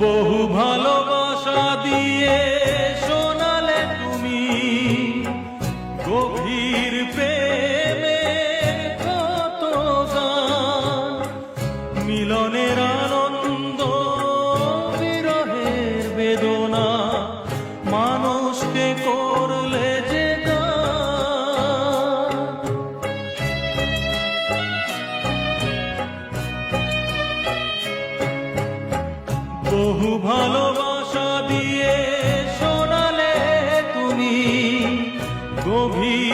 বহু ভালোবাসা দিয়ে শোনালে তুমি গভীর প্রেমের কত গান, মিলনের আনন্দ বিরহের বেদনা, মানুষকে করলে যে গান। বহু ভালোবাসা দিয়ে শোনালে তুমি গভীর